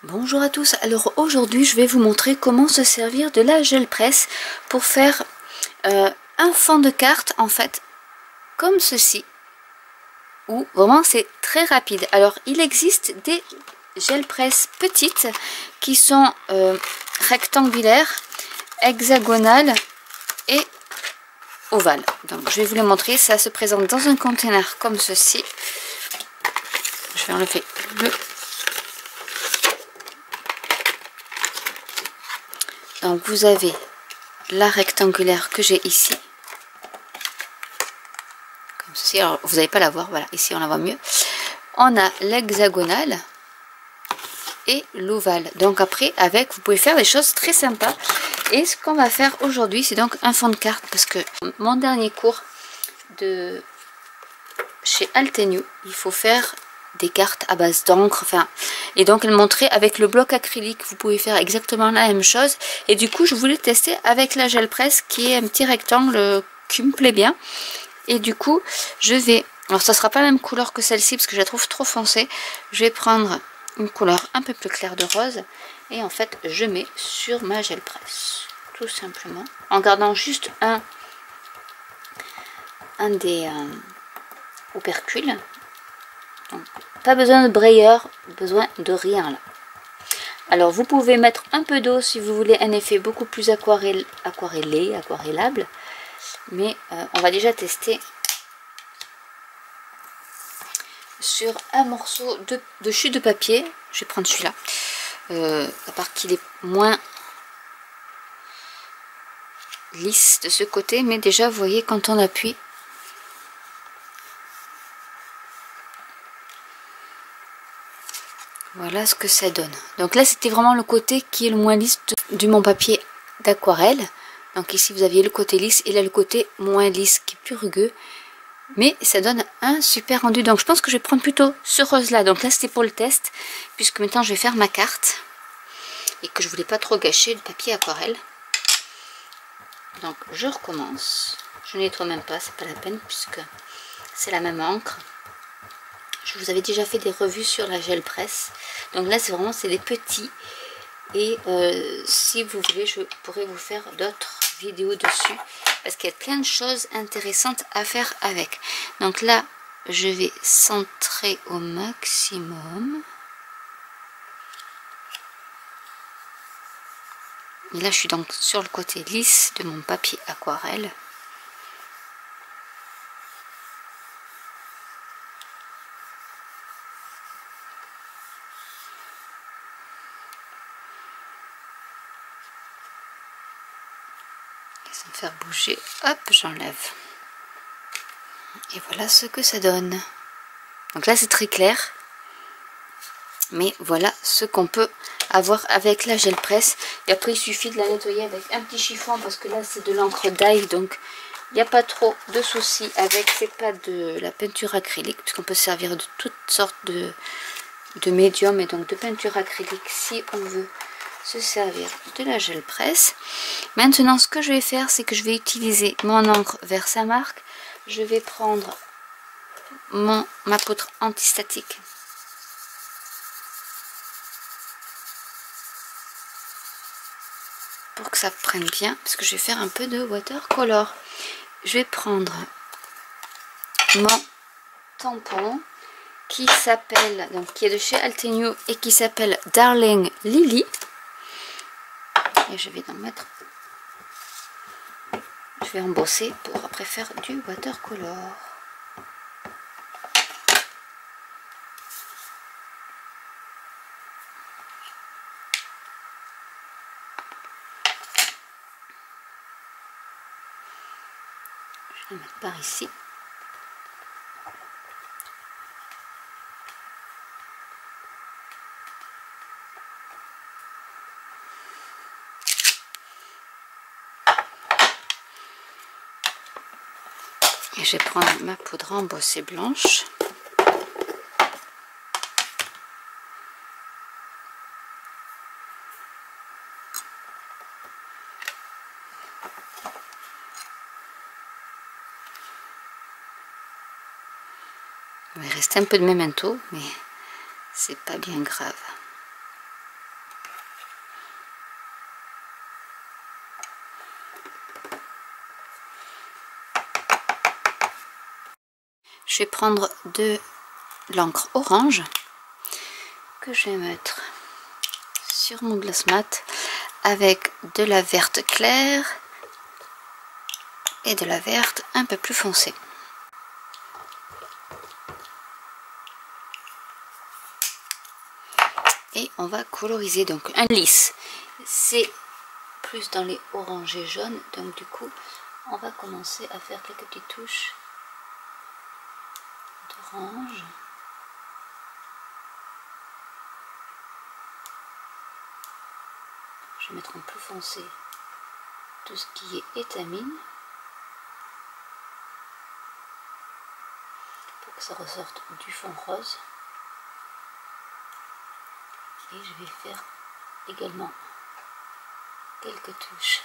Bonjour à tous, alors aujourd'hui je vais vous montrer comment se servir de la gel presse pour faire un fond de carte en fait comme ceci, où vraiment c'est très rapide. Alors il existe des gel presse petites qui sont rectangulaires, hexagonales et ovales. Donc je vais vous les montrer, ça se présente dans un conteneur comme ceci. Je vais enlever le... Donc vous avez la rectangulaire que j'ai ici, comme ceci. Alors vous n'allez pas la voir, voilà, ici on la voit mieux. On a l'hexagonale et l'ovale. Donc après, avec, vous pouvez faire des choses très sympas. Et ce qu'on va faire aujourd'hui, c'est donc un fond de carte, parce que mon dernier cours de chez Altenew, il faut faire des cartes à base d'encre, enfin, et donc elle montrait avec le bloc acrylique, vous pouvez faire exactement la même chose. Et du coup, je voulais tester avec la gel presse, qui est un petit rectangle qui me plaît bien. Et du coup, je vais, alors ça sera pas la même couleur que celle-ci parce que je la trouve trop foncée. Je vais prendre une couleur un peu plus claire de rose et en fait, je mets sur ma gel presse, tout simplement, en gardant juste un des opercules. Donc, pas besoin de brayeur, besoin de rien là. Alors vous pouvez mettre un peu d'eau si vous voulez un effet beaucoup plus aquarellable. Mais on va déjà tester sur un morceau de chute de papier. Je vais prendre celui-là. À part qu'il est moins lisse de ce côté. Mais déjà, vous voyez, quand on appuie, voilà ce que ça donne. Donc là, c'était vraiment le côté qui est le moins lisse de mon papier d'aquarelle. Donc ici, vous aviez le côté lisse et là, le côté moins lisse qui est plus rugueux. Mais ça donne un super rendu. Donc je pense que je vais prendre plutôt ce rose là. Donc là, c'était pour le test. Puisque maintenant, je vais faire ma carte. Et que je voulais pas trop gâcher le papier aquarelle. Donc je recommence. Je nettoie même pas, c'est pas la peine puisque c'est la même encre. Je vous avais déjà fait des revues sur la gel presse. Donc là c'est vraiment des petits. Et si vous voulez, je pourrais vous faire d'autres vidéos dessus. Parce qu'il y a plein de choses intéressantes à faire avec. Donc là, je vais centrer au maximum. Et là, je suis donc sur le côté lisse de mon papier aquarelle. Sans faire bouger, hop, j'enlève. Et voilà ce que ça donne. Donc là, c'est très clair. Mais voilà ce qu'on peut avoir avec la gel presse. Et après, il suffit de la nettoyer avec un petit chiffon parce que là, c'est de l'encre d'ail. Donc, il n'y a pas trop de soucis avec. C'est pas de la peinture acrylique puisqu'on peut servir de toutes sortes de médiums et donc de peinture acrylique si on veut se servir de la gel presse. Maintenant, ce que je vais faire, c'est que je vais utiliser mon encre Versamark. Je vais prendre ma poudre antistatique. Pour que ça prenne bien, parce que je vais faire un peu de watercolor. Je vais prendre mon tampon qui s'appelle, donc qui est de chez Altenew et qui s'appelle Darling Lily. Et je vais en mettre, je vais embosser pour après faire du watercolor. Je vais le mettre par ici. Et je vais prendre ma poudre embossée blanche. Il va rester un peu de memento, mais c'est pas bien grave. vais prendre de l'encre orange que je vais mettre sur mon glace mat avec de la verte claire et de la verte un peu plus foncée. Et on va coloriser donc un lisse. C'est plus dans les orangés jaunes, donc du coup on va commencer à faire quelques petites touches d'orange. Je vais mettre en plus foncé tout ce qui est étamine pour que ça ressorte du fond rose. Et je vais faire également quelques touches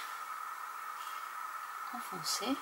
en foncé.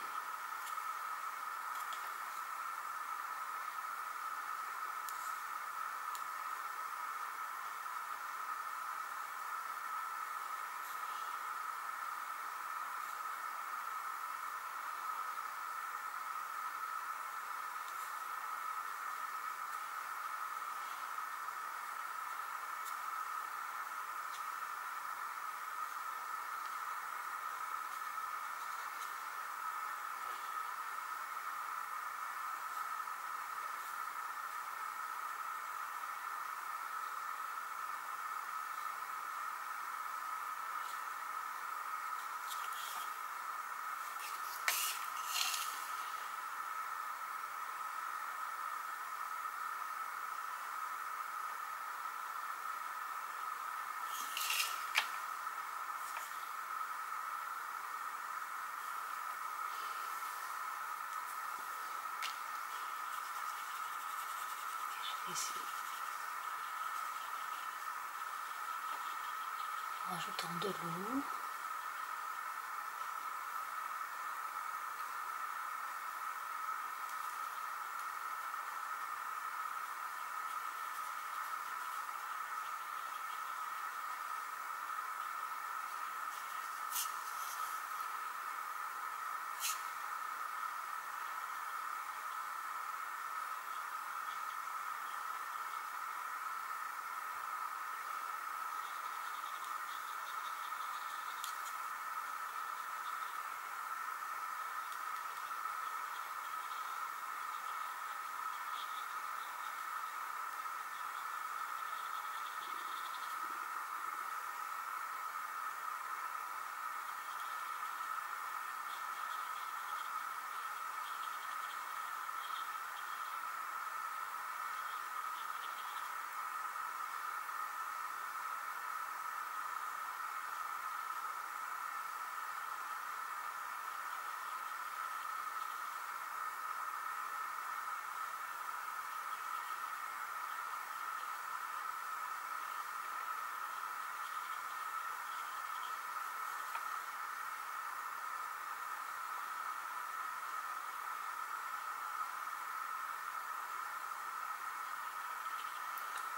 Ici, en rajoutant de l'eau.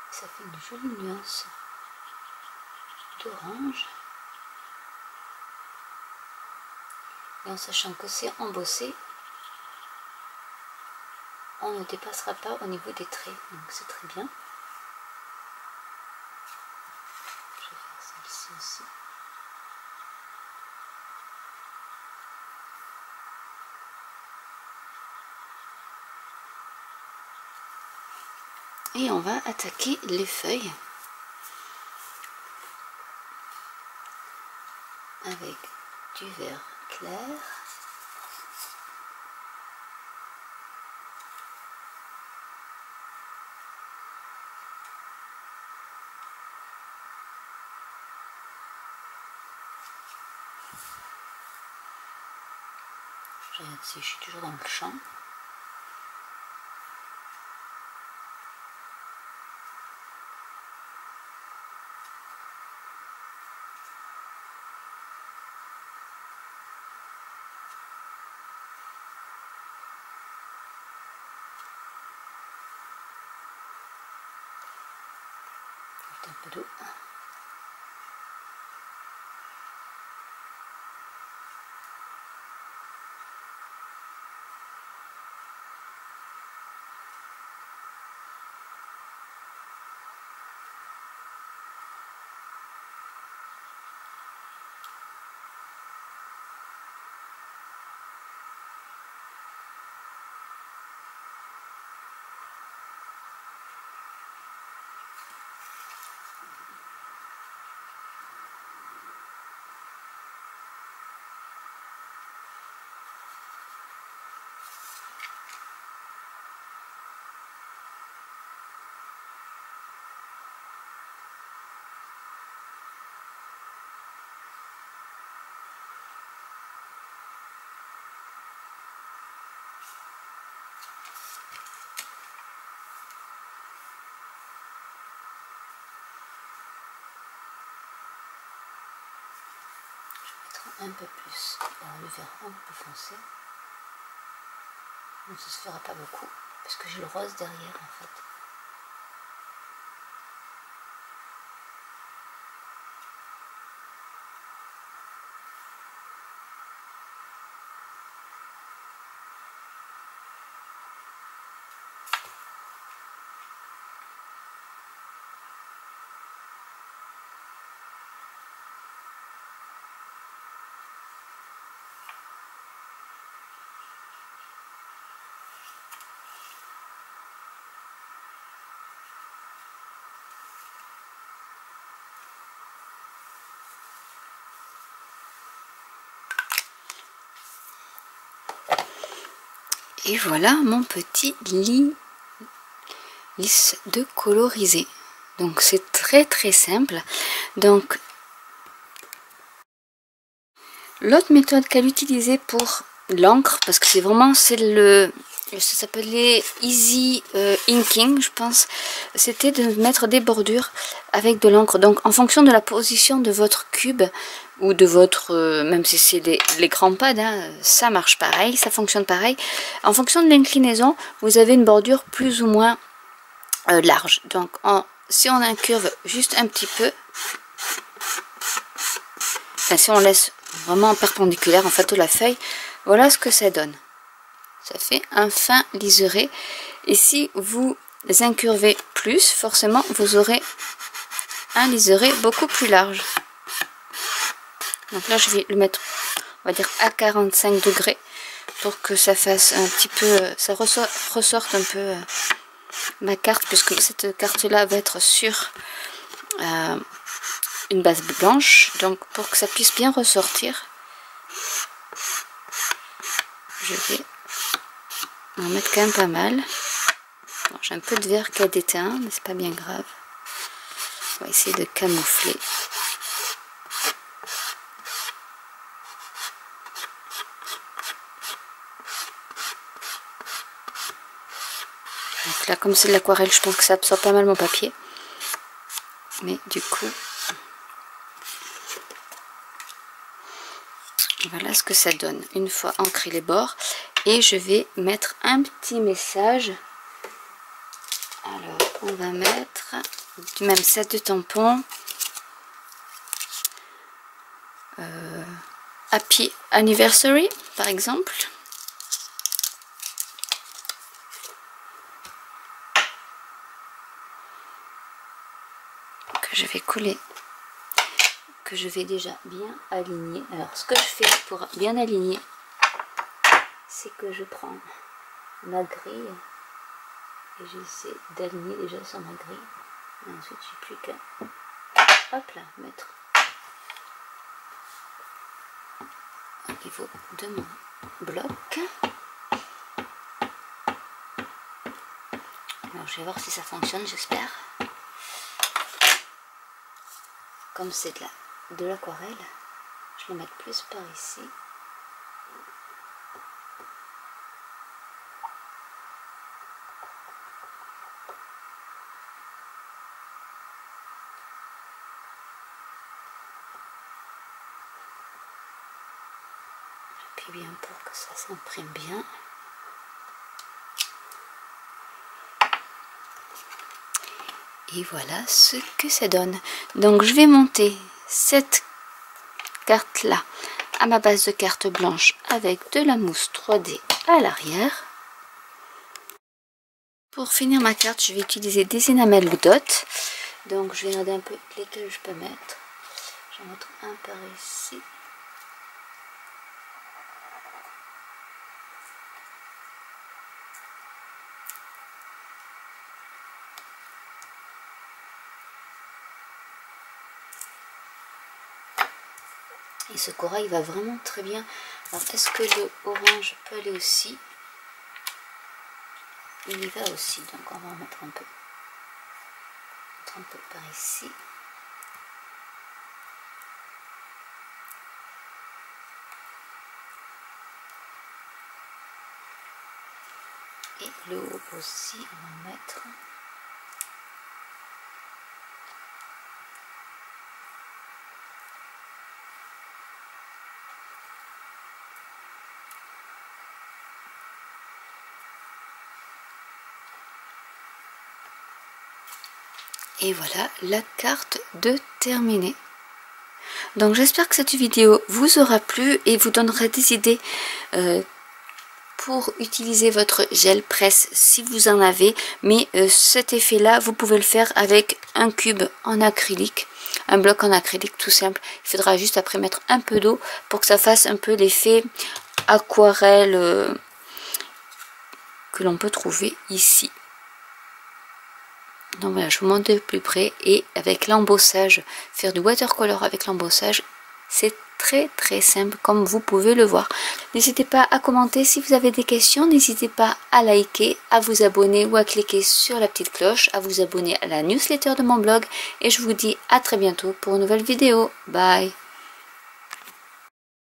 Ça fait une jolie nuance d'orange. Et en sachant que c'est embossé, on ne dépassera pas au niveau des traits. Donc c'est très bien. Je vais faire celle-ci aussi. Et on va attaquer les feuilles avec du vert clair. Je regarde si je suis toujours dans le champ. Un peu d'eau. un peu plus. Alors le vert un peu plus foncé. Donc ça ne se fera pas beaucoup parce que j'ai le rose derrière en fait. Et voilà mon petit lisse de coloriser. Donc c'est très simple. Donc l'autre méthode qu'elle utilisait pour l'encre, parce que c'est vraiment ça s'appelait Easy Inking je pense, c'était de mettre des bordures avec de l'encre. Donc en fonction de la position de votre cube ou de votre, même si c'est les grands pads, hein, ça marche pareil, ça fonctionne pareil. En fonction de l'inclinaison, vous avez une bordure plus ou moins large. Donc si on incurve juste un petit peu, enfin, si on laisse vraiment perpendiculaire en fait de la feuille, voilà ce que ça donne. Ça fait un fin liseré. Et si vous incurvez plus, forcément vous aurez un liseré beaucoup plus large. Donc là je vais le mettre, on va dire à 45 degrés pour que ça fasse un petit peu, ça ressorte un peu ma carte, puisque cette carte là va être sur une base blanche. Donc pour que ça puisse bien ressortir, je vais en mettre quand même pas mal. Bon, j'ai un peu de vert qui a déteint, mais c'est pas bien grave. On va essayer de camoufler. Donc là, comme c'est de l'aquarelle, je pense que ça absorbe pas mal mon papier. Mais du coup, voilà ce que ça donne une fois ancré les bords. Et je vais mettre un petit message. Alors, on va mettre du même set de tampons. Happy Anniversary, par exemple. Que je vais coller, que je vais déjà bien aligner. Alors, ce que je fais pour bien aligner, c'est que je prends ma grille et j'essaie d'aligner déjà sur ma grille. Et ensuite, j'ai plus qu'à, hop là, mettre au niveau de mon bloc. Alors, je vais voir si ça fonctionne, j'espère. Comme c'est de l'aquarelle, je vais mettre plus par ici. J'appuie bien pour que ça s'imprime bien. Et voilà ce que ça donne. Donc je vais monter cette carte là à ma base de carte blanche avec de la mousse 3D à l'arrière. Pour finir ma carte, je vais utiliser des enamels dot. Donc je vais regarder un peu lesquels je peux mettre. Je vais mettre un par ici. Et ce corail va vraiment très bien. Alors est-ce que le orange peut aller aussi? Il y va aussi, donc on va en mettre un peu. Un peu par ici. Et le haut aussi, on va mettre. Et voilà la carte de terminée. Donc j'espère que cette vidéo vous aura plu et vous donnera des idées pour utiliser votre gel presse si vous en avez. Mais cet effet là vous pouvez le faire avec un cube en acrylique, un bloc en acrylique tout simple. Il faudra juste après mettre un peu d'eau pour que ça fasse un peu l'effet aquarelle que l'on peut trouver ici. Donc voilà, je vous montre de plus près et avec l'embossage, faire du watercolor avec l'embossage, c'est très simple comme vous pouvez le voir. N'hésitez pas à commenter si vous avez des questions, n'hésitez pas à liker, à vous abonner ou à cliquer sur la petite cloche, à vous abonner à la newsletter de mon blog et je vous dis à très bientôt pour une nouvelle vidéo. Bye!